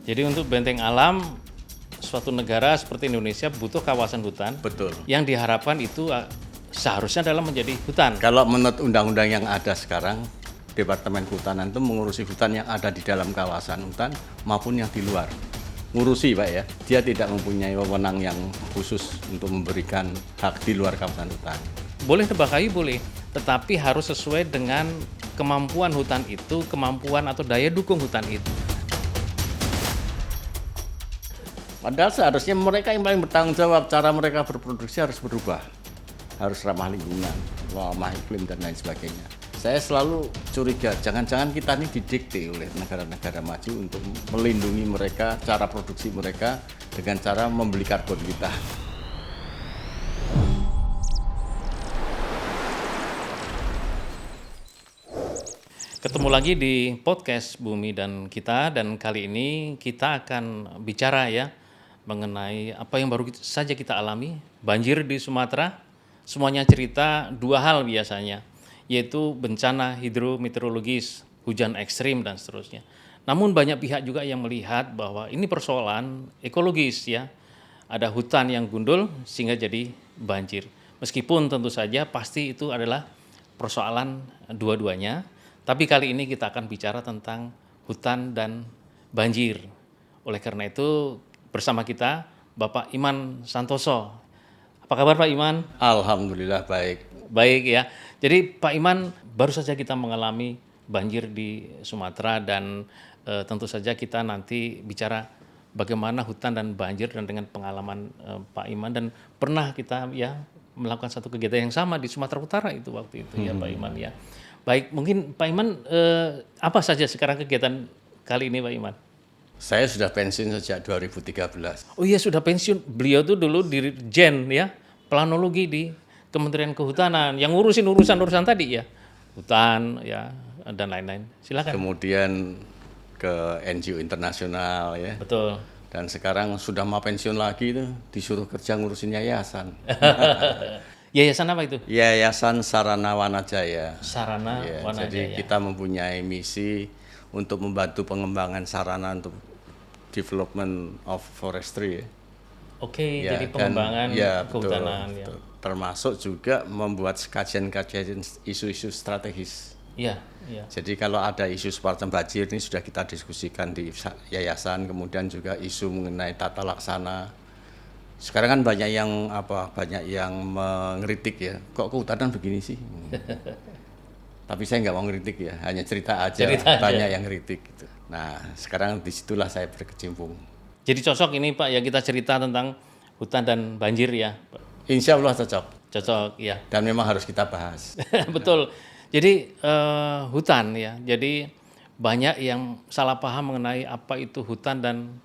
Jadi untuk benteng alam, suatu negara seperti Indonesia butuh kawasan hutan. Betul. Yang diharapkan itu seharusnya adalah menjadi hutan. Kalau menurut undang-undang yang ada sekarang, Departemen Kehutanan itu mengurusi hutan yang ada di dalam kawasan hutan maupun yang di luar. Ngurusi Pak ya, dia tidak mempunyai wewenang yang khusus untuk memberikan hak di luar kawasan hutan. Boleh tebak kayu boleh, tetapi harus sesuai dengan kemampuan hutan itu, kemampuan atau daya dukung hutan itu. Padahal seharusnya mereka yang paling bertanggung jawab, cara mereka berproduksi harus berubah. Harus ramah lingkungan, ramah iklim dan lain sebagainya. Saya selalu curiga, jangan-jangan kita ini didikte oleh negara-negara maju untuk melindungi mereka, cara produksi mereka dengan cara membeli karbon kita. Ketemu lagi di podcast Bumi dan Kita, dan kali ini kita akan bicara ya mengenai apa yang baru saja kita alami, banjir di Sumatera. Semuanya cerita dua hal biasanya, yaitu bencana hidrometeorologis, hujan ekstrim dan seterusnya. Namun banyak pihak juga yang melihat bahwa ini persoalan ekologis ya. Ada hutan yang gundul sehingga jadi banjir. Meskipun tentu saja pasti itu adalah persoalan dua-duanya. Tapi kali ini kita akan bicara tentang hutan dan banjir. Oleh karena itu bersama kita Bapak Iman Santoso. Apa kabar Pak Iman? Alhamdulillah baik. Baik ya. Jadi Pak Iman, baru saja kita mengalami banjir di Sumatera dan tentu saja kita nanti bicara bagaimana hutan dan banjir dan dengan pengalaman Pak Iman, dan pernah kita ya melakukan satu kegiatan yang sama di Sumatera Utara itu waktu itu ya Pak Iman ya. Baik, mungkin Pak Iman apa saja sekarang kegiatan kali ini Pak Iman? Saya sudah pensiun sejak 2013. Oh iya sudah pensiun. Beliau tuh dulu Dirjen ya, planologi di Kementerian Kehutanan yang ngurusin urusan-urusan tadi ya. Hutan ya dan lain-lain. Silakan. Kemudian ke NGO internasional ya. Betul. Dan sekarang sudah mau pensiun lagi tuh disuruh kerja ngurusin yayasan. Yayasan apa itu? Yayasan Sarana Wanajaya. Sarana Ya, Wanajaya. jadi kita mempunyai misi untuk membantu pengembangan sarana untuk development of forestry. Oke, Ya, jadi dan- pengembangan ya, kehutanan betul, ya. betul. Termasuk juga membuat kajian-kajian isu-isu strategis. Iya, iya. Jadi kalau ada isu semacam banjir ini sudah kita diskusikan di yayasan, kemudian juga isu mengenai tata laksana. Sekarang kan banyak yang mengkritik ya, kok kehutanan begini sih? Tapi saya nggak mau ngeritik ya, hanya cerita aja. Banyak yang kritik. Gitu. Nah, sekarang disitulah saya berkecimpung. Jadi cocok ini Pak ya kita cerita tentang hutan dan banjir ya. Insya Allah cocok Cocok ya. dan memang harus kita bahas. Betul. Jadi hutan ya. Jadi banyak yang salah paham mengenai apa itu hutan dan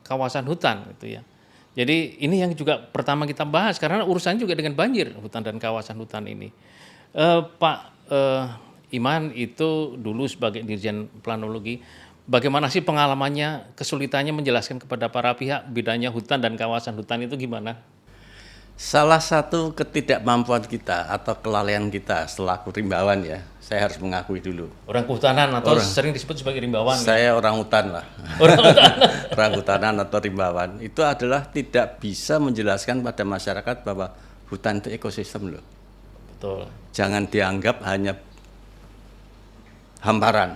kawasan hutan gitu ya. Jadi ini yang juga pertama kita bahas karena urusannya juga dengan banjir, hutan dan kawasan hutan ini. Pak Iman itu dulu sebagai Dirjen Planologi, bagaimana sih pengalamannya, kesulitannya menjelaskan kepada para pihak bedanya hutan dan kawasan hutan itu gimana? Salah satu ketidakmampuan kita atau kelalaian kita selaku rimbawan ya, saya harus mengakui dulu. Orang kehutanan atau sering disebut sebagai rimbawan. Saya orang hutan lah. Orang hutan. Orang hutanan atau rimbawan itu adalah tidak bisa menjelaskan pada masyarakat bahwa hutan itu ekosistem loh. Betul. Jangan dianggap hanya hamparan.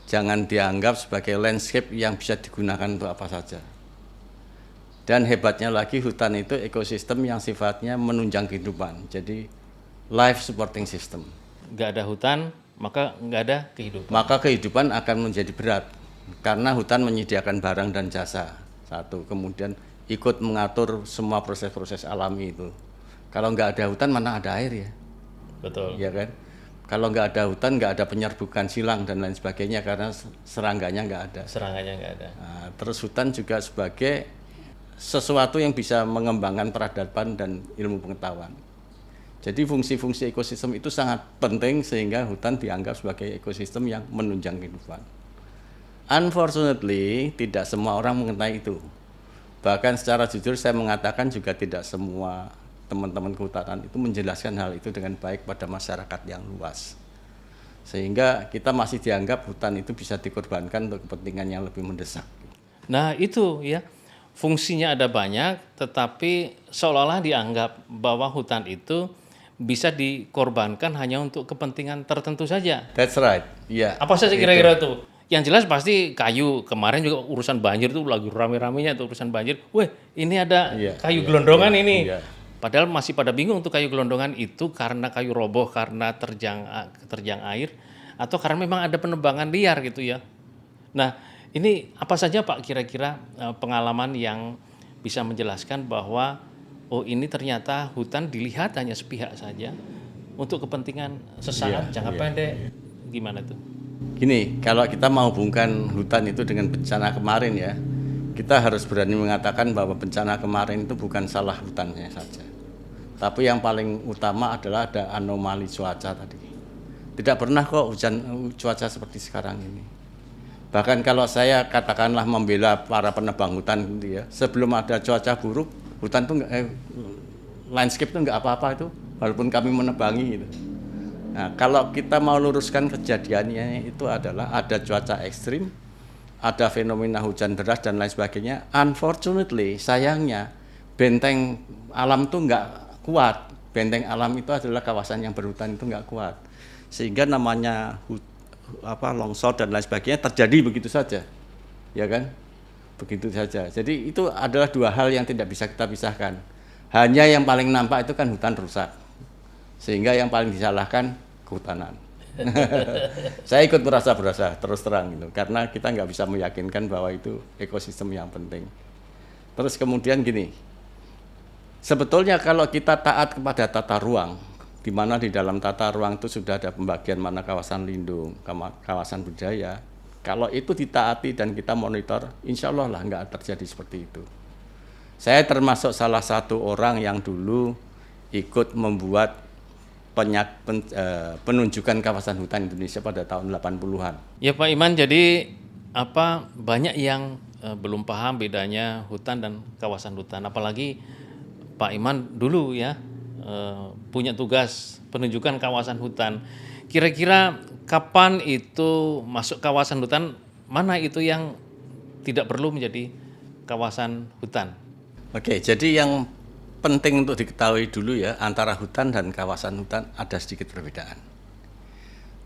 Jangan dianggap sebagai landscape yang bisa digunakan untuk apa saja. Dan hebatnya lagi hutan itu ekosistem yang sifatnya menunjang kehidupan. Jadi life supporting system. Nggak ada hutan, maka nggak ada kehidupan. Maka kehidupan akan menjadi berat karena hutan menyediakan barang dan jasa. Satu, kemudian ikut mengatur semua proses-proses alami itu. Kalau nggak ada hutan mana ada air ya, Betul. ya kan? Kalau nggak ada hutan nggak ada penyerbukan silang dan lain sebagainya karena serangganya nggak ada. Serangannya nggak ada. Nah, terus hutan juga sebagai sesuatu yang bisa mengembangkan peradaban dan ilmu pengetahuan. Jadi fungsi-fungsi ekosistem itu sangat penting sehingga hutan dianggap sebagai ekosistem yang menunjang kehidupan. Unfortunately, tidak semua orang mengetahui itu. Bahkan secara jujur saya mengatakan juga tidak semua teman-teman kehutanan itu menjelaskan hal itu dengan baik pada masyarakat yang luas. Sehingga kita masih dianggap hutan itu bisa dikorbankan untuk kepentingan yang lebih mendesak. Nah itu ya, fungsinya ada banyak, tetapi seolah-olah dianggap bahwa hutan itu bisa dikorbankan hanya untuk kepentingan tertentu saja. That's right. Iya. Apa saja Itu. kira-kira tuh? Yang jelas pasti kayu. Kemarin juga urusan banjir tuh lagi rame-ramenya tuh urusan banjir. Weh, ini ada Iya, kayu iya, gelondongan iya, ini. iya. Padahal masih pada bingung tuh kayu gelondongan itu karena kayu roboh karena terjang air atau karena memang ada penebangan liar gitu ya. Nah, ini apa saja Pak kira-kira pengalaman yang bisa menjelaskan bahwa oh ini ternyata hutan dilihat hanya sepihak saja untuk kepentingan sesaat Iya, jangka iya. pendek, gimana tuh? Gini, kalau kita mau hubungkan hutan itu dengan bencana kemarin ya, kita harus berani mengatakan bahwa bencana kemarin itu bukan salah hutannya saja. Tapi yang paling utama adalah ada anomali cuaca tadi. Tidak pernah kok hujan cuaca seperti sekarang ini. Bahkan kalau saya katakanlah membela para penebang hutan gitu ya, sebelum ada cuaca buruk, hutan tuh landscape itu nggak apa-apa itu, walaupun kami menebangi gitu. Nah, kalau kita mau luruskan kejadiannya itu adalah ada cuaca ekstrim, ada fenomena hujan deras dan lain sebagainya. Unfortunately, sayangnya benteng alam itu nggak kuat. Benteng alam itu adalah kawasan yang berhutan itu nggak kuat. Sehingga namanya longsor dan lain sebagainya terjadi begitu saja. Ya kan? Begitu saja. Jadi itu adalah dua hal yang tidak bisa kita pisahkan. Hanya yang paling nampak itu kan hutan rusak. Sehingga yang paling disalahkan kehutanan. Saya ikut merasa berasa terus terang gitu, karena kita nggak bisa meyakinkan bahwa itu ekosistem yang penting. Terus kemudian gini, sebetulnya kalau kita taat kepada tata ruang, di mana di dalam tata ruang itu sudah ada pembagian mana kawasan lindung, kawasan budaya. Kalau itu ditaati dan kita monitor, insya Allah lah nggak terjadi seperti itu. Saya termasuk salah satu orang yang dulu ikut membuat penunjukan kawasan hutan Indonesia pada tahun 80-an. Ya Pak Iman, jadi banyak yang belum paham bedanya hutan dan kawasan hutan. Apalagi Pak Iman dulu ya punya tugas penunjukan kawasan hutan. Kira-kira kapan itu masuk kawasan hutan, mana itu yang tidak perlu menjadi kawasan hutan? Oke, jadi yang penting untuk diketahui dulu ya, antara hutan dan kawasan hutan ada sedikit perbedaan.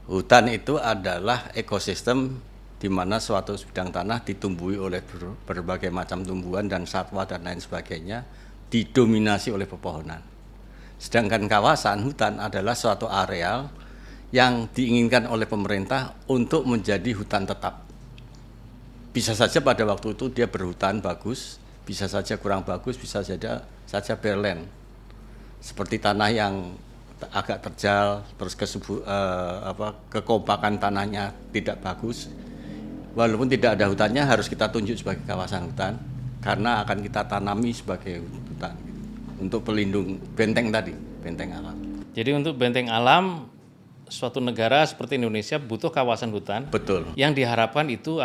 Hutan itu adalah ekosistem di mana suatu bidang tanah ditumbuhi oleh berbagai macam tumbuhan dan satwa dan lain sebagainya, didominasi oleh pepohonan. Sedangkan kawasan hutan adalah suatu areal yang diinginkan oleh pemerintah untuk menjadi hutan tetap. Bisa saja pada waktu itu dia berhutan bagus, bisa saja kurang bagus, bisa saja bare land. Seperti tanah yang agak terjal, terus kekompakan tanahnya tidak bagus. Walaupun tidak ada hutannya, harus kita tunjuk sebagai kawasan hutan karena akan kita tanami sebagai hutan untuk pelindung benteng tadi, benteng alam. Jadi untuk benteng alam suatu negara seperti Indonesia butuh kawasan hutan. Betul. Yang diharapkan itu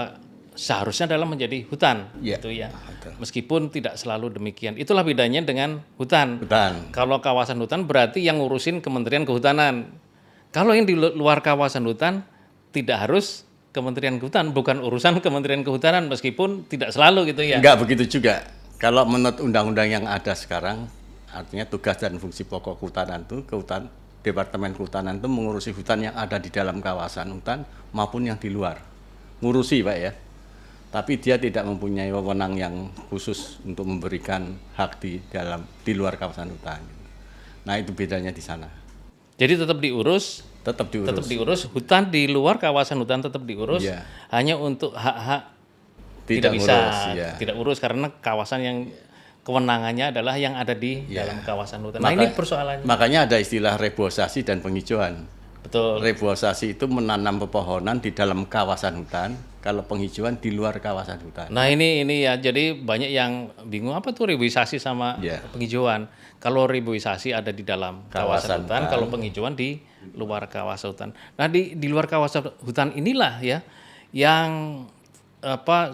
seharusnya adalah menjadi hutan, gitu ya. Betul. Meskipun tidak selalu demikian. Itulah bedanya dengan hutan. Kalau kawasan hutan berarti yang ngurusin Kementerian Kehutanan. Kalau yang di luar kawasan hutan tidak harus Kementerian Kehutanan, bukan urusan Kementerian Kehutanan, meskipun tidak selalu gitu ya. Enggak begitu juga. Kalau menurut undang-undang yang ada sekarang, artinya tugas dan fungsi pokok kehutanan itu, Departemen Kehutanan itu mengurusi hutan yang ada di dalam kawasan hutan maupun yang di luar. Ngurusi Pak ya. Tapi dia tidak mempunyai wewenang yang khusus untuk memberikan hak di luar kawasan hutan. Nah, itu bedanya di sana. Jadi tetap diurus. Tetap diurus. Hutan di luar kawasan hutan tetap diurus. Ya. Hanya untuk hak-hak tidak bisa tidak urus karena kawasan yang kewenangannya adalah yang ada di dalam kawasan hutan. Nah, ini persoalannya. Makanya ada istilah reboisasi dan penghijauan. Betul. Reboisasi itu menanam pepohonan di dalam kawasan hutan, kalau penghijauan di luar kawasan hutan. Nah, ini ya, jadi banyak yang bingung apa tuh reboisasi sama penghijauan. Kalau reboisasi ada di dalam kawasan hutan, kalau penghijauan di luar kawasan hutan. Nah, di luar kawasan hutan inilah ya yang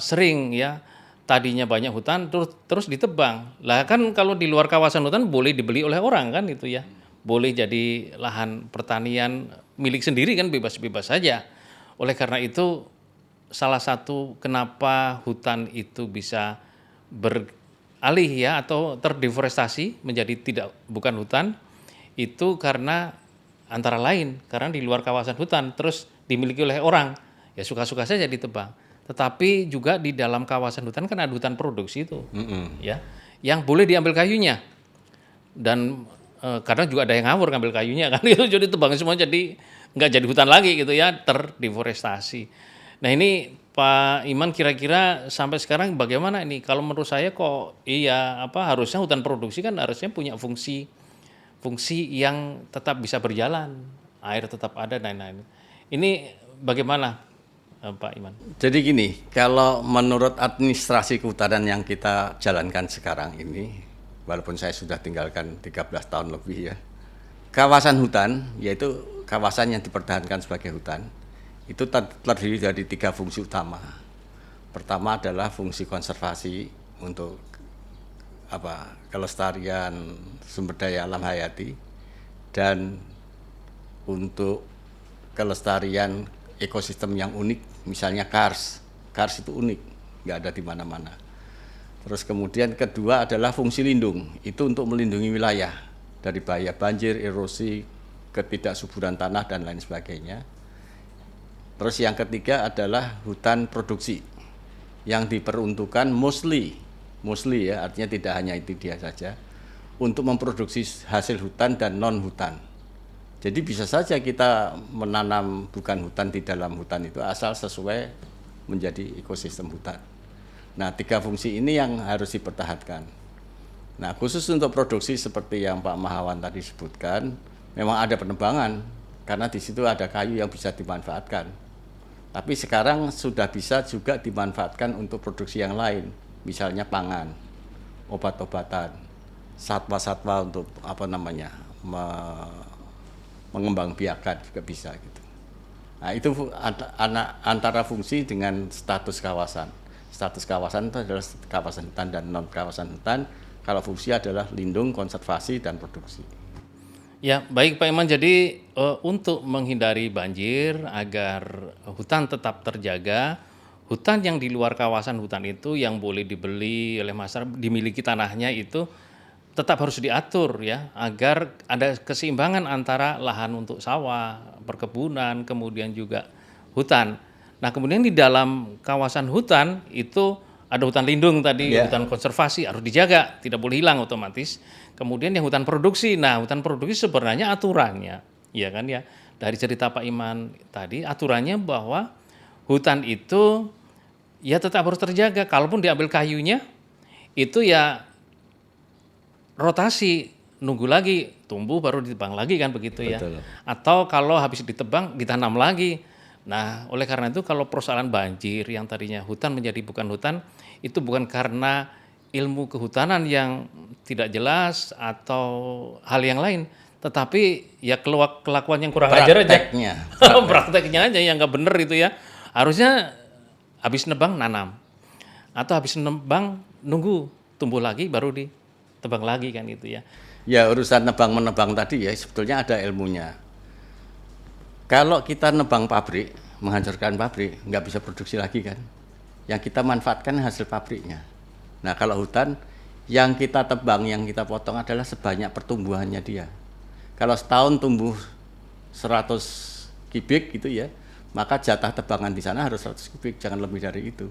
sering ya tadinya banyak hutan terus ditebang. Lah kan kalau di luar kawasan hutan boleh dibeli oleh orang kan itu ya. Boleh jadi lahan pertanian milik sendiri kan bebas-bebas saja. Oleh karena itu salah satu kenapa hutan itu bisa beralih ya atau terdeforestasi menjadi bukan hutan itu karena antara lain karena di luar kawasan hutan terus dimiliki oleh orang ya suka-suka saja ditebang. Tetapi juga di dalam kawasan hutan kan ada hutan produksi itu ya yang boleh diambil kayunya dan kadang juga ada yang ngawur ngambil kayunya kan itu jadi tebang semua jadi nggak jadi hutan lagi gitu ya terdeforestasi. Nah ini Pak Iman kira-kira sampai sekarang bagaimana ini? Kalau menurut saya kok iya harusnya hutan produksi kan harusnya punya fungsi yang tetap bisa berjalan, air tetap ada dan lain-lain. Ini bagaimana Pak Iman? Jadi gini, kalau menurut administrasi kehutanan yang kita jalankan sekarang ini, walaupun saya sudah tinggalkan 13 tahun lebih ya, kawasan hutan, yaitu kawasan yang dipertahankan sebagai hutan, itu terdiri dari 3 fungsi utama. Pertama adalah fungsi konservasi untuk kelestarian sumber daya alam hayati dan untuk kelestarian ekosistem yang unik, misalnya kars. Kars itu unik, nggak ada di mana-mana. Terus kemudian kedua adalah fungsi lindung, itu untuk melindungi wilayah dari bahaya banjir, erosi, ketidaksuburan tanah dan lain sebagainya. Terus yang ketiga adalah hutan produksi yang diperuntukkan mostly ya, artinya tidak hanya itu dia saja, untuk memproduksi hasil hutan dan non hutan. Jadi bisa saja kita menanam bukan hutan di dalam hutan itu asal sesuai menjadi ekosistem hutan. Nah 3 fungsi ini yang harus dipertahankan. Nah khusus untuk produksi seperti yang Pak Mahawan tadi sebutkan, memang ada penebangan karena di situ ada kayu yang bisa dimanfaatkan. Tapi sekarang sudah bisa juga dimanfaatkan untuk produksi yang lain, misalnya pangan, obat-obatan, satwa-satwa untuk mengembangbiakan juga bisa gitu. Nah itu antara fungsi dengan status kawasan. Status kawasan itu adalah kawasan hutan dan non kawasan hutan. Kalau fungsi adalah lindung, konservasi dan produksi. Ya, baik Pak Iman. Jadi untuk menghindari banjir agar hutan tetap terjaga, hutan yang di luar kawasan hutan itu yang boleh dibeli oleh masyarakat, dimiliki tanahnya itu tetap harus diatur ya agar ada keseimbangan antara lahan untuk sawah, perkebunan, kemudian juga hutan. Nah, kemudian di dalam kawasan hutan itu ada hutan lindung tadi, hutan konservasi harus dijaga, tidak boleh hilang otomatis. Kemudian yang hutan produksi. Nah, hutan produksi sebenarnya aturannya, ya kan ya. Dari cerita Pak Iman tadi, aturannya bahwa hutan itu ya tetap harus terjaga. Kalaupun diambil kayunya, itu ya rotasi, nunggu lagi, tumbuh baru ditebang lagi kan begitu ya. Betul. Atau kalau habis ditebang, ditanam lagi. Nah, oleh karena itu kalau persoalan banjir yang tadinya hutan menjadi bukan hutan, itu bukan karena ilmu kehutanan yang tidak jelas atau hal yang lain, tetapi ya kelakuan yang kurang ajar aja. Prakteknya aja yang nggak bener itu ya. Harusnya habis nebang nanam, atau habis nebang nunggu tumbuh lagi baru ditebang lagi kan itu ya. Ya urusan nebang-menebang tadi ya sebetulnya ada ilmunya. Kalau kita nebang pabrik, menghancurkan pabrik, nggak bisa produksi lagi kan. Yang kita manfaatkan hasil pabriknya. Nah kalau hutan, yang kita tebang, yang kita potong adalah sebanyak pertumbuhannya dia. Kalau setahun tumbuh 100 kubik gitu ya, maka jatah tebangan di sana harus 100 kubik, jangan lebih dari itu.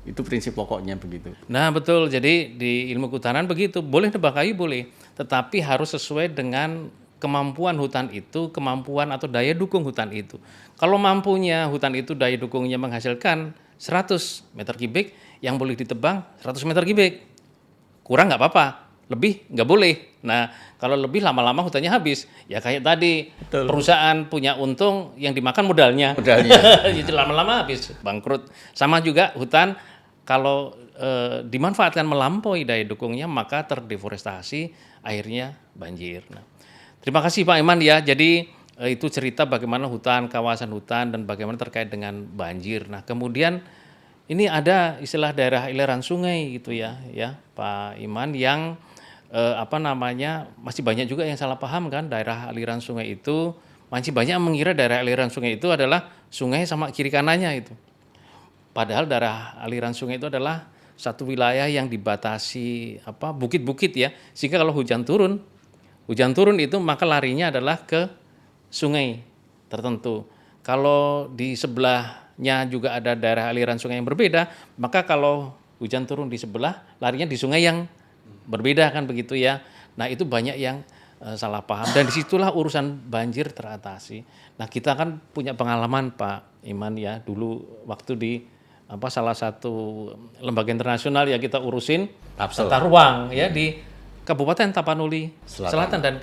Itu prinsip pokoknya begitu. Nah betul, jadi di ilmu kehutanan begitu, boleh nebang kayu boleh, tetapi harus sesuai dengan kemampuan hutan itu, kemampuan atau daya dukung hutan itu. Kalau mampunya hutan itu daya dukungnya menghasilkan 100 meter kubik, yang boleh ditebang 100 meter kubik. Kurang nggak apa-apa, lebih nggak boleh. Nah, kalau lebih lama-lama hutannya habis. Ya kayak tadi, Betul. perusahaan punya untung, yang dimakan modalnya. Jadi lama-lama habis, bangkrut. Sama juga hutan, kalau dimanfaatkan melampaui daya dukungnya, maka terdeforestasi, akhirnya banjir. Nah, terima kasih Pak Iman ya. Jadi itu cerita bagaimana hutan, kawasan hutan, dan bagaimana terkait dengan banjir. Nah, kemudian ini ada istilah daerah aliran sungai gitu ya Pak Iman yang masih banyak juga yang salah paham kan, daerah aliran sungai itu masih banyak mengira daerah aliran sungai itu adalah sungai sama kiri kanannya itu. Padahal daerah aliran sungai itu adalah satu wilayah yang dibatasi bukit-bukit ya. Sehingga kalau hujan turun itu maka larinya adalah ke sungai tertentu. Kalau di sebelahnya juga ada daerah aliran sungai yang berbeda, maka kalau hujan turun di sebelah, larinya di sungai yang berbeda kan begitu ya. Nah itu banyak yang salah paham dan disitulah urusan banjir teratasi. Nah kita kan punya pengalaman Pak Iman ya, dulu waktu di salah satu lembaga internasional ya kita urusin Tapsel. tata ruang ya di Kabupaten Tapanuli Selatan. Selatan dan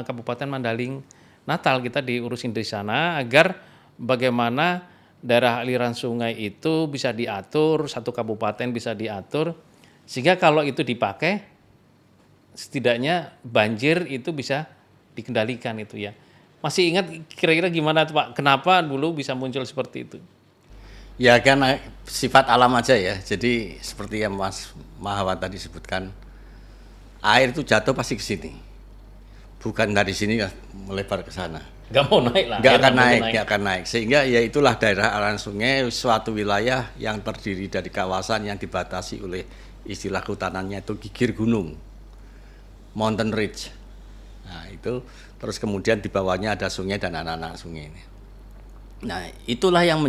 Kabupaten Mandaling Natal kita diurusin di sana agar bagaimana daerah aliran sungai itu bisa diatur, satu kabupaten bisa diatur sehingga kalau itu dipakai setidaknya banjir itu bisa dikendalikan itu ya. Masih ingat kira-kira gimana tuh Pak? Kenapa dulu bisa muncul seperti itu? Ya kan sifat alam aja ya. Jadi seperti yang Mas Mahawan tadi sebutkan, air itu jatuh pasti ke sini. Bukan dari sini melebar ke sana. Gak mau naik lah. Nggak akan naik. Sehingga ya itulah daerah aliran sungai suatu wilayah yang terdiri dari kawasan yang dibatasi oleh istilah kehutanannya itu gigir gunung, mountain ridge. Nah itu terus kemudian di bawahnya ada sungai dan anak-anak sungai ini. Nah itulah yang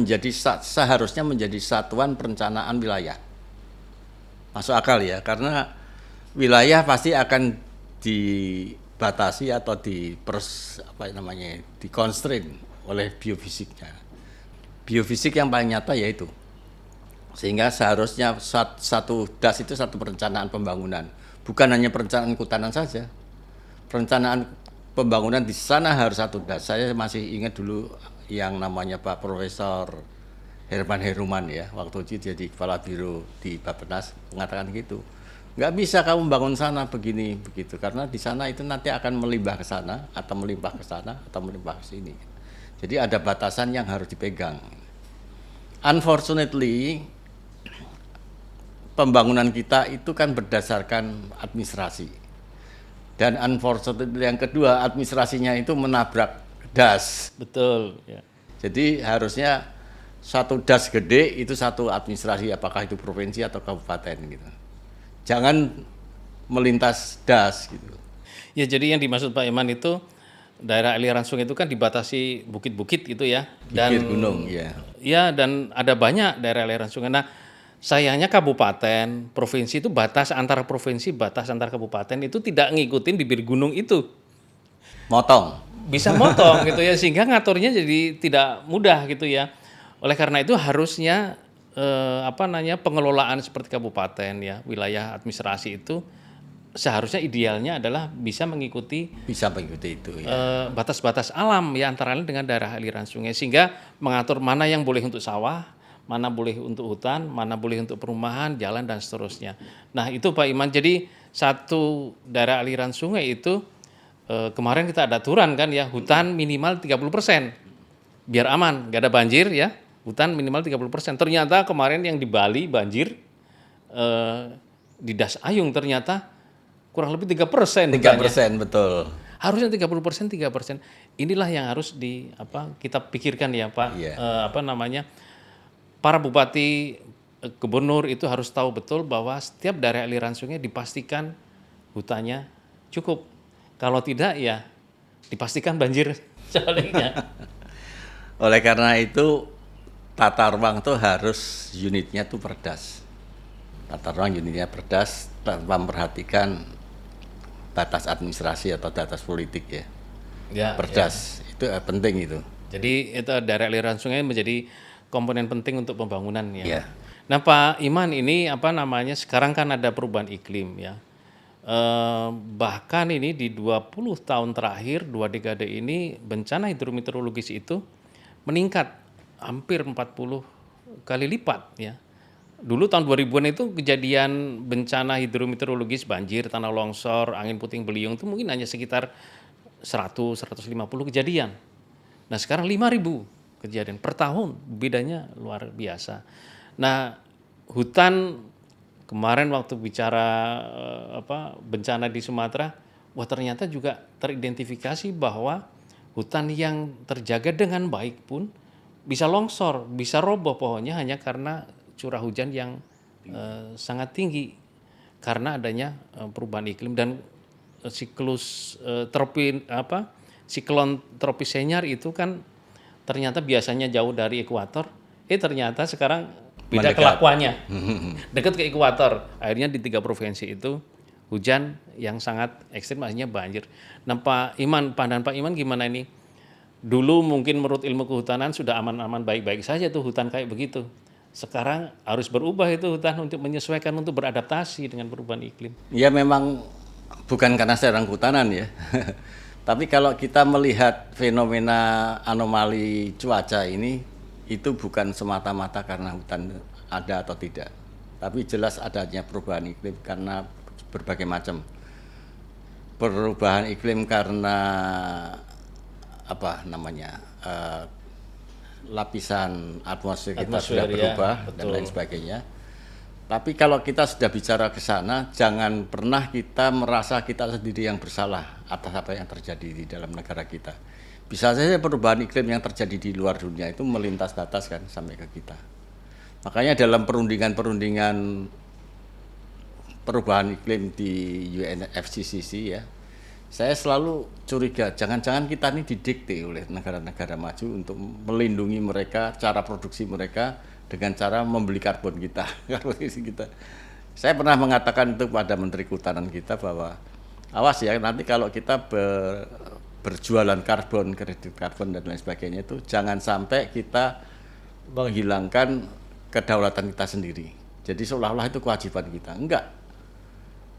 seharusnya menjadi satuan perencanaan wilayah. Masuk akal ya, karena wilayah pasti akan dibatasi atau dikonstrain oleh biofisiknya. Biofisik yang paling nyata yaitu. Sehingga seharusnya satu DAS itu satu perencanaan pembangunan. Bukan hanya perencanaan kehutanan saja. Perencanaan pembangunan di sana harus satu DAS. Saya masih ingat dulu yang namanya Pak Profesor Herman Heruman ya, waktu itu jadi kepala biro di Bappenas mengatakan gitu. Nggak bisa kamu bangun sana begini begitu karena di sana itu nanti akan melimpah ke sana atau melimpah ke sana atau melimpah ke sini. Jadi ada batasan yang harus dipegang. Unfortunately pembangunan kita itu kan berdasarkan administrasi. Dan unfortunately yang kedua administrasinya itu menabrak DAS. Betul ya. Jadi harusnya satu DAS gede itu satu administrasi apakah itu provinsi atau kabupaten gitu. Jangan melintas DAS gitu. Ya jadi yang dimaksud Pak Iman itu daerah aliran sungai itu kan dibatasi bukit-bukit gitu ya. Dan Gigir gunung ya. ya dan ada banyak daerah aliran sungai. Nah, sayangnya kabupaten, provinsi itu batas antar provinsi, batas antar kabupaten itu tidak ngikutin bibir gunung itu. Motong. Bisa motong gitu ya sehingga ngaturnya jadi tidak mudah gitu ya. Oleh karena itu harusnya pengelolaan seperti kabupaten ya, wilayah administrasi itu seharusnya idealnya adalah bisa mengikuti itu ya. batas-batas alam ya antara lain dengan daerah aliran sungai sehingga mengatur mana yang boleh untuk sawah, mana boleh untuk hutan, mana boleh untuk perumahan, jalan dan seterusnya. Nah, itu Pak Iman. Jadi satu daerah aliran sungai itu kemarin kita ada aturan kan ya, hutan minimal 30%. Biar aman, nggak ada banjir ya. Hutan minimal 30%. Ternyata kemarin yang di Bali banjir di Das Ayung ternyata kurang lebih 3%. 3% betul. Harusnya 30%, 3%. Inilah yang harus kita pikirkan ya Pak. Iya. Para bupati, gubernur itu harus tahu betul bahwa setiap daerah aliran sungai dipastikan hutannya cukup. Kalau tidak ya dipastikan banjir sebaliknya. Oleh karena itu tata ruang itu harus unitnya tuh perdas. Tata ruang unitnya perdas tanpa memperhatikan batas administrasi atau batas politik ya. Perdas itu penting itu. Jadi itu daerah aliran sungai menjadi komponen penting untuk pembangunan ya. Ya. Nah Pak Iman ini sekarang kan ada perubahan iklim ya. Bahkan ini di 20 tahun terakhir 2 dekade ini bencana hidrometeorologis itu meningkat hampir 40 kali lipat ya. Dulu tahun 2000-an itu kejadian bencana hidrometeorologis banjir, tanah longsor, angin puting beliung itu mungkin hanya sekitar 100-150 kejadian. Nah, sekarang 5.000 kejadian per tahun, bedanya luar biasa. Nah, hutan kemarin waktu bicara bencana di Sumatera, wah ternyata juga teridentifikasi bahwa hutan yang terjaga dengan baik pun bisa longsor, bisa roboh pohonnya hanya karena curah hujan yang sangat tinggi karena adanya perubahan iklim dan siklus siklon tropis Senyar itu kan ternyata biasanya jauh dari ekuator, ternyata sekarang beda Mendekat. kelakuannya, dekat ke ekuator. Akhirnya di 3 provinsi itu hujan yang sangat ekstrim, akhirnya banjir. Nah Pak Iman, pandangan Pak Iman gimana ini? Dulu mungkin menurut ilmu kehutanan sudah aman-aman baik-baik saja tuh hutan kayak begitu. Sekarang harus berubah itu hutan untuk menyesuaikan, untuk beradaptasi dengan perubahan iklim. Ya memang bukan karena saya orang kehutanan ya. Tapi kalau kita melihat fenomena anomali cuaca ini, itu bukan semata-mata karena hutan ada atau tidak. Tapi jelas adanya perubahan iklim karena berbagai macam. Perubahan iklim karena lapisan atmosfer kita sudah berubah dan lain sebagainya. Tapi kalau kita sudah bicara ke sana, jangan pernah kita merasa kita sendiri yang bersalah atas apa yang terjadi di dalam negara kita. Bisa saja perubahan iklim yang terjadi di luar dunia itu melintas batas kan sampai ke kita. Makanya dalam perundingan perubahan iklim di UNFCCC ya, saya selalu curiga, jangan-jangan kita ini didikte oleh negara-negara maju untuk melindungi mereka, cara produksi mereka dengan cara membeli karbon kita. Saya pernah mengatakan itu pada Menteri Kehutanan kita bahwa awas ya, nanti kalau kita berjualan karbon, kredit karbon dan lain sebagainya itu jangan sampai kita menghilangkan kedaulatan kita sendiri. Jadi seolah-olah itu kewajiban kita. Enggak.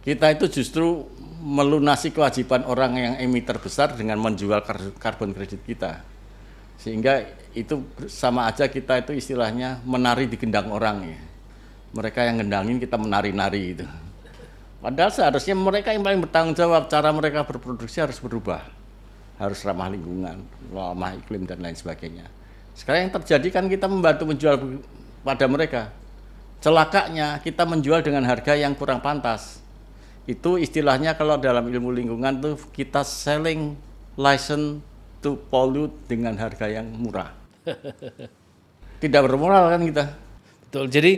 Kita itu justru melunasi kewajiban orang yang emiter besar dengan menjual karbon kredit kita. Sehingga itu sama aja kita itu istilahnya menari di gendang orang ya. Mereka yang gendangin, kita menari-nari itu. Padahal seharusnya mereka yang paling bertanggung jawab, cara mereka berproduksi harus berubah. Harus ramah lingkungan, ramah iklim dan lain sebagainya. Sekarang yang terjadi kan kita membantu menjual pada mereka. Celakanya kita menjual dengan harga yang kurang pantas. Itu istilahnya kalau dalam ilmu lingkungan tuh kita selling license to pollute dengan harga yang murah. Tidak bermoral kan kita. Betul. Jadi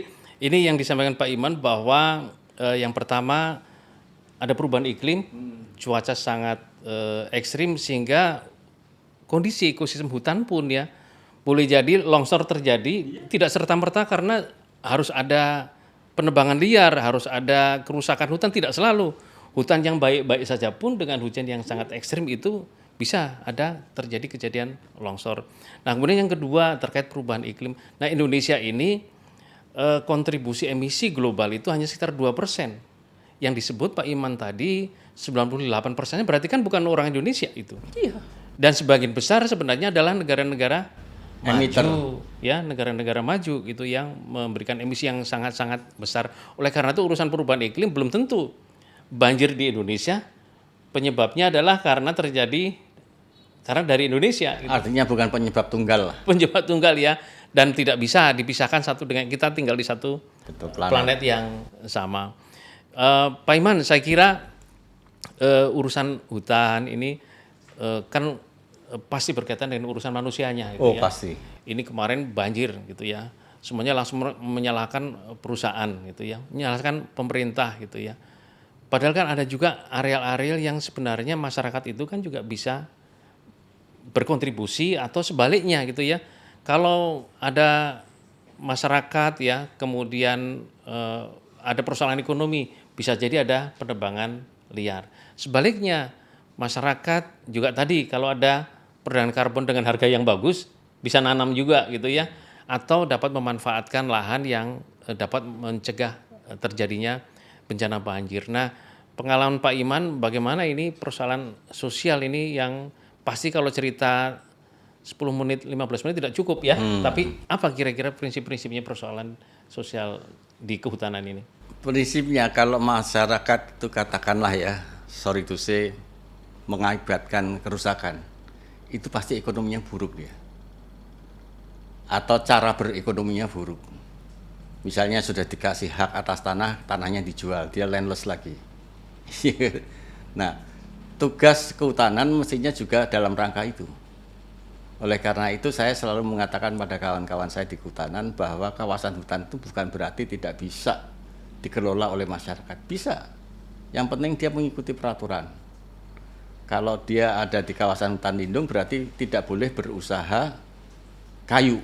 ini yang disampaikan Pak Iman bahwa yang pertama ada perubahan iklim, cuaca sangat ekstrim sehingga kondisi ekosistem hutan pun ya boleh jadi longsor terjadi tidak serta-merta karena harus ada penebangan liar, harus ada kerusakan hutan, tidak selalu. Hutan yang baik-baik saja pun dengan hujan yang sangat ekstrim itu bisa ada terjadi kejadian longsor. Nah kemudian yang kedua terkait perubahan iklim. Nah Indonesia ini kontribusi emisi global itu hanya sekitar 2%. Yang disebut Pak Iman tadi 98%-nya berarti kan bukan orang Indonesia itu. Iya. Dan sebagian besar sebenarnya adalah negara-negara maju, ya negara-negara maju gitu yang memberikan emisi yang sangat-sangat besar. Oleh karena itu urusan perubahan iklim belum tentu banjir di Indonesia penyebabnya adalah karena dari Indonesia. Gitu. Artinya bukan penyebab tunggal. Penyebab tunggal ya, dan tidak bisa dipisahkan satu dengan kita tinggal di satu planet yang sama. Pak Iman, saya kira urusan hutan ini kan pasti berkaitan dengan urusan manusianya. Gitu ya. Pasti. Ini kemarin banjir gitu ya, semuanya langsung menyalahkan perusahaan gitu ya, menyalahkan pemerintah gitu ya. Padahal kan ada juga areal-areal yang sebenarnya masyarakat itu kan juga bisa berkontribusi atau sebaliknya gitu ya. Kalau ada masyarakat ya, kemudian ada persoalan ekonomi, bisa jadi ada penebangan liar. Sebaliknya masyarakat juga tadi kalau ada perdagangan karbon dengan harga yang bagus bisa nanam juga gitu ya, atau dapat memanfaatkan lahan yang dapat mencegah terjadinya bencana banjir. Nah, pengalaman Pak Iman bagaimana ini persoalan sosial ini yang pasti kalau cerita 10 menit, 15 menit tidak cukup ya. Tapi apa kira-kira prinsip-prinsipnya persoalan sosial di kehutanan ini? Prinsipnya kalau masyarakat itu katakanlah ya, sorry to say, mengakibatkan kerusakan, itu pasti ekonominya buruk dia. Atau cara berekonominya buruk. Misalnya sudah dikasih hak atas tanah, tanahnya dijual, dia landless lagi. Nah, tugas kehutanan mestinya juga dalam rangka itu. Oleh karena itu saya selalu mengatakan pada kawan-kawan saya di kehutanan bahwa kawasan hutan itu bukan berarti tidak bisa dikelola oleh masyarakat. Bisa. Yang penting dia mengikuti peraturan. Kalau dia ada di kawasan hutan lindung berarti tidak boleh berusaha kayu,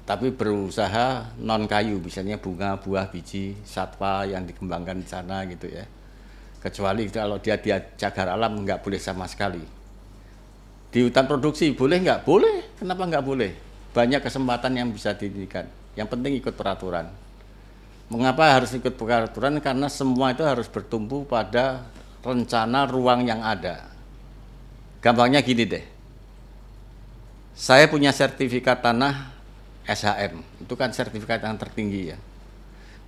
tapi berusaha non kayu, misalnya bunga, buah, biji, satwa yang dikembangkan di sana gitu ya. Kecuali kalau dia cagar alam nggak boleh sama sekali. Di hutan produksi boleh nggak? Boleh. Kenapa nggak boleh? Banyak kesempatan yang bisa diberikan. Yang penting ikut peraturan. Mengapa harus ikut peraturan? Karena semua itu harus bertumpu pada rencana ruang yang ada. Gampangnya gini deh. Saya punya sertifikat tanah SHM. Itu kan sertifikat yang tertinggi ya.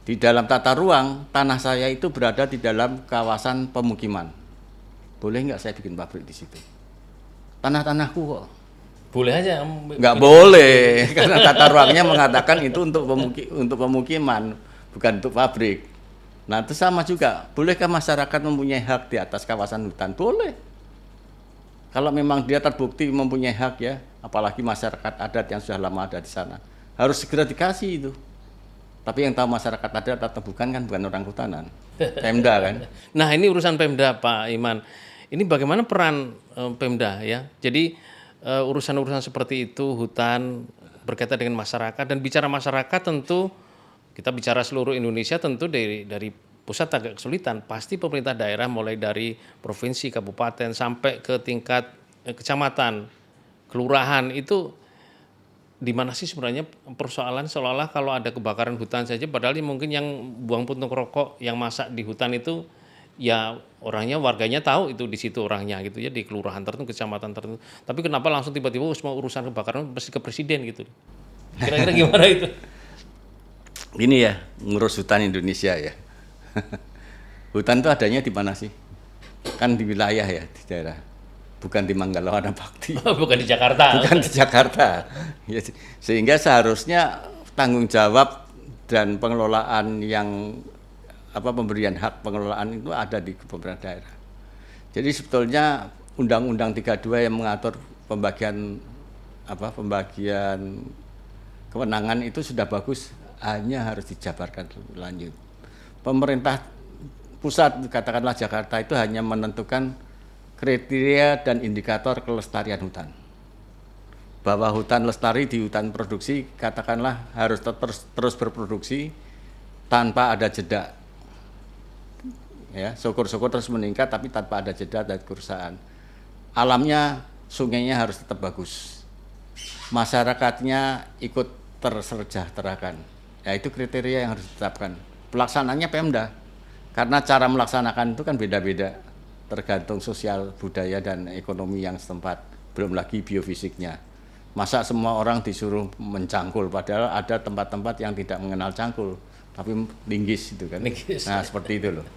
Di dalam tata ruang, tanah saya itu berada di dalam kawasan pemukiman. Boleh nggak saya bikin pabrik di situ? Tanah-tanahku kok. Boleh aja. Nggak boleh, karena tata ruangnya mengatakan itu untuk pemukiman, bukan untuk pabrik. Nah itu sama juga, bolehkah masyarakat mempunyai hak di atas kawasan hutan? Boleh. Kalau memang dia terbukti mempunyai hak ya, apalagi masyarakat adat yang sudah lama ada di sana, harus segera dikasih itu. Tapi yang tahu masyarakat adat atau bukan kan bukan orang hutanan, Pemda kan. Nah ini urusan Pemda Pak Iman. Ini bagaimana peran Pemda ya? Jadi urusan-urusan seperti itu hutan berkaitan dengan masyarakat dan bicara masyarakat tentu kita bicara seluruh Indonesia tentu dari pusat agak kesulitan. Pasti pemerintah daerah mulai dari provinsi, kabupaten sampai ke tingkat kecamatan, kelurahan itu di mana sih sebenarnya persoalan seolah-olah kalau ada kebakaran hutan saja padahal mungkin yang buang puntung rokok yang masak di hutan itu ya orangnya warganya tahu itu di situ orangnya gitu ya di kelurahan tertentu kecamatan tertentu tapi kenapa langsung tiba-tiba semua urusan kebakaran mesti ke presiden gitu kira-kira gimana itu. Ini ya ngurus hutan Indonesia ya. Hutan itu adanya di mana sih? Kan di wilayah ya di daerah, bukan di Manggala Bakti. Bukan di Jakarta. Bukan di Jakarta. Ya, sehingga seharusnya tanggung jawab dan pengelolaan yang pemberian hak pengelolaan itu ada di pemerintah daerah. Jadi sebetulnya Undang-Undang 32 yang mengatur pembagian kewenangan itu sudah bagus, hanya harus dijabarkan lanjut. Pemerintah pusat katakanlah Jakarta itu hanya menentukan kriteria dan indikator kelestarian hutan. Bahwa hutan lestari di hutan produksi katakanlah harus terus berproduksi tanpa ada jeda. Ya, syukur-syukur terus meningkat tapi tanpa ada jeda dan kerusakan. Alamnya, sungainya harus tetap bagus. Masyarakatnya ikut tersejahterakan. Ya itu kriteria yang harus ditetapkan. Pelaksananya Pemda. Karena cara melaksanakan itu kan beda-beda. Tergantung sosial, budaya dan ekonomi yang setempat. Belum lagi biofisiknya. Masa semua orang disuruh mencangkul padahal ada tempat-tempat yang tidak mengenal cangkul, tapi linggis itu kan. Linggis. Nah, seperti itu loh.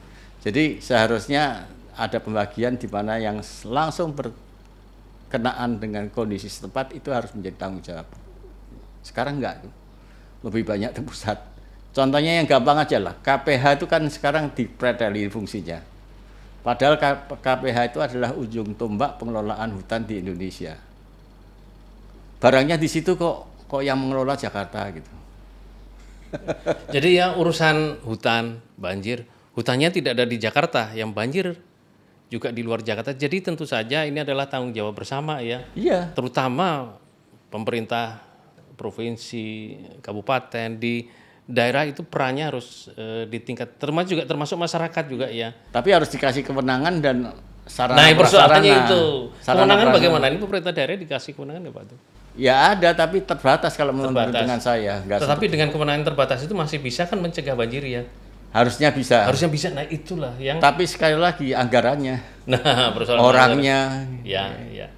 Jadi seharusnya ada pembagian di mana yang langsung berkenaan dengan kondisi setempat itu harus menjadi tanggung jawab. Sekarang enggak, lebih banyak di pusat. Contohnya yang gampang aja lah, KPH itu kan sekarang dipreteli fungsinya. Padahal KPH itu adalah ujung tombak pengelolaan hutan di Indonesia. Barangnya di situ kok yang mengelola Jakarta gitu. Jadi ya urusan hutan, banjir, hutannya tidak ada di Jakarta, yang banjir juga di luar Jakarta. Jadi tentu saja ini adalah tanggung jawab bersama ya. Iya. Terutama pemerintah provinsi, kabupaten di daerah itu perannya harus di tingkat termasuk masyarakat juga ya. Tapi harus dikasih kewenangan dan sarana Nah, persoalannya prasarana. itu. Sarana Kewenangan prasarana. bagaimana? Ini pemerintah daerah dikasih kewenangan ya Pak tuh? Ya ada tapi terbatas kalau menurut Terbatas. dengan saya. Nggak Tetapi dengan kewenangan terbatas itu masih bisa kan mencegah banjir ya. harusnya bisa. Harusnya bisa. Nah, itulah yang Tapi sekali lagi anggarannya, nah, persoalan orangnya. ya, ya.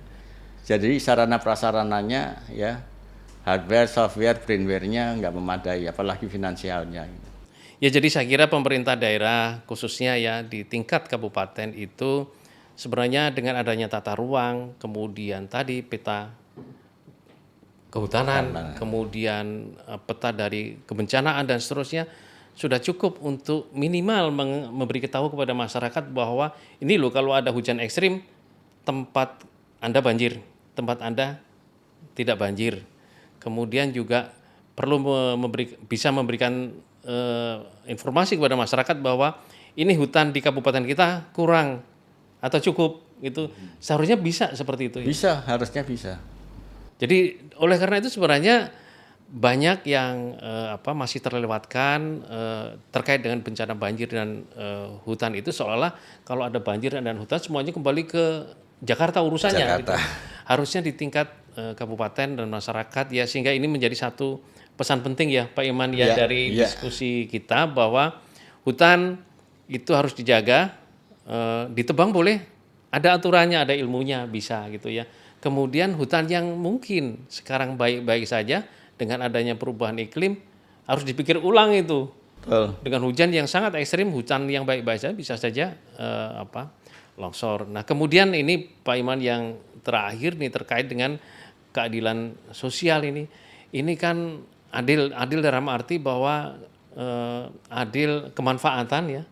Jadi sarana prasarananya ya, hardware, software, brainware-nya nggak memadai, apalagi finansialnya. Ya, jadi saya kira pemerintah daerah khususnya ya di tingkat kabupaten itu sebenarnya dengan adanya tata ruang, kemudian tadi peta kehutanan, kemudian peta dari kebencanaan dan seterusnya sudah cukup untuk minimal memberitahu kepada masyarakat bahwa ini loh kalau ada hujan ekstrim tempat Anda banjir, tempat Anda tidak banjir. Kemudian juga perlu bisa memberikan informasi kepada masyarakat bahwa ini hutan di kabupaten kita kurang atau cukup, itu seharusnya bisa seperti itu ya. Bisa, harusnya bisa. Jadi oleh karena itu sebenarnya banyak yang masih terlewatkan terkait dengan bencana banjir dan hutan itu, seolah-olah kalau ada banjir dan hutan semuanya kembali ke Jakarta urusannya. Jakarta. Gitu. Harusnya di tingkat kabupaten dan masyarakat ya, sehingga ini menjadi satu pesan penting ya Pak Iman ya, dari diskusi kita bahwa hutan itu harus dijaga, ditebang boleh, ada aturannya, ada ilmunya, bisa gitu ya. Kemudian hutan yang mungkin sekarang baik-baik saja, dengan adanya perubahan iklim harus dipikir ulang itu. Betul. Dengan hujan yang sangat ekstrim, hutan yang baik-baik saja bisa saja longsor. Nah kemudian ini Pak Iman yang terakhir nih terkait dengan keadilan sosial ini kan adil dalam arti bahwa adil kemanfaatan ya,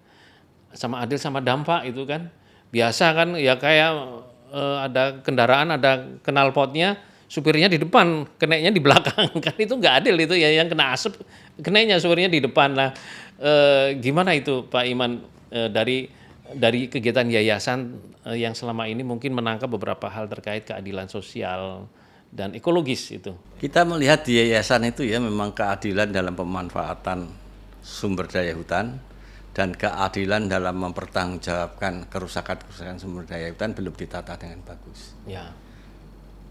sama adil sama dampak itu kan. Biasa kan ya kayak ada kendaraan, ada knalpotnya, supirnya di depan, kenainya di belakang, kan itu nggak adil itu ya, yang kena asap kenainya supirnya di depan. Nah gimana itu Pak Iman dari kegiatan yayasan yang selama ini mungkin menangkap beberapa hal terkait keadilan sosial dan ekologis itu? Kita melihat di yayasan itu ya memang keadilan dalam pemanfaatan sumber daya hutan dan keadilan dalam mempertanggungjawabkan kerusakan sumber daya hutan belum ditata dengan bagus. Ya.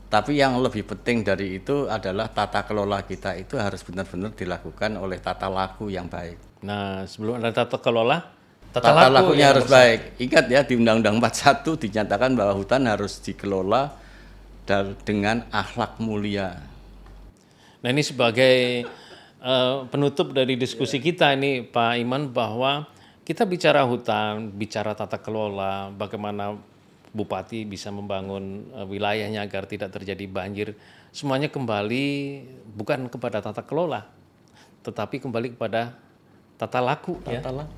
Tapi yang lebih penting dari itu adalah tata kelola kita itu harus benar-benar dilakukan oleh tata laku yang baik. Nah sebelum ada tata kelola, Tata lakunya harus baik. Ingat ya, di Undang-Undang 41 dinyatakan bahwa hutan harus dikelola dengan akhlak mulia. Nah ini sebagai penutup dari diskusi kita ini Pak Iman, bahwa kita bicara hutan, bicara tata kelola, bagaimana bupati bisa membangun wilayahnya agar tidak terjadi banjir, semuanya kembali bukan kepada tata kelola, tetapi kembali kepada tata laku.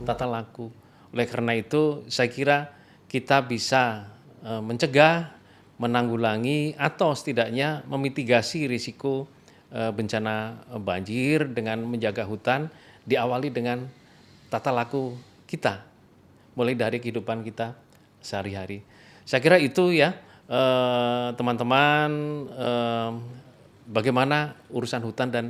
Tata laku. Oleh karena itu saya kira kita bisa mencegah, menanggulangi atau setidaknya memitigasi risiko bencana banjir dengan menjaga hutan, diawali dengan tata laku kita, mulai dari kehidupan kita sehari-hari. Saya kira itu ya teman-teman, bagaimana urusan hutan dan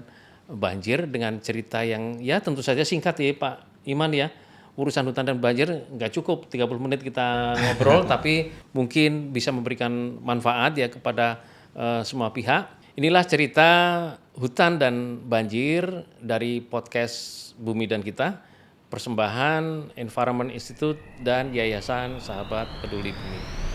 banjir dengan cerita yang ya tentu saja singkat ya Pak Iman ya. Urusan hutan dan banjir nggak cukup 30 menit kita ngobrol, tapi mungkin bisa memberikan manfaat ya kepada semua pihak. Inilah cerita hutan dan banjir dari podcast Bumi dan Kita, persembahan Environment Institute dan Yayasan Sahabat Peduli Bumi.